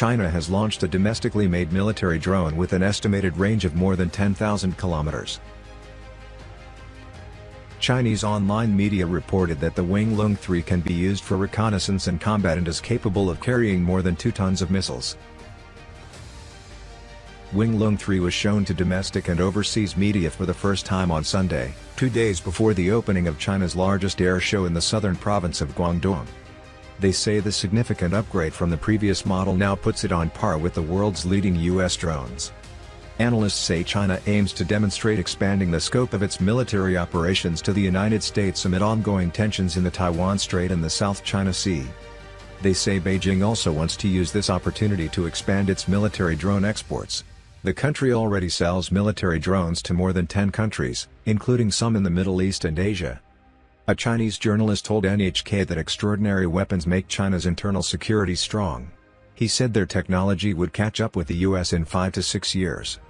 China has launched a domestically made military drone with an estimated range of more than 10,000 kilometers. Chinese online media reported that the Wenglong 3 can be used for reconnaissance and combat and is capable of carrying more than 2 tons of missiles. Wenglong 3 was shown to domestic and overseas media for the first time on Sunday, 2 days before the opening of China's largest air show in the southern province of Guangdong. They say the significant upgrade from the previous model now puts it on par with the world's leading U.S. drones. Analysts say China aims to demonstrate expanding the scope of its military operations to the United States amid ongoing tensions in the Taiwan Strait and the South China Sea. They say Beijing also wants to use this opportunity to expand its military drone exports. The country already sells military drones to more than 10 countries, including some in the Middle East and Asia. A Chinese journalist told NHK that extraordinary weapons make China's internal security strong. He said their technology would catch up with the US in 5 to 6 years.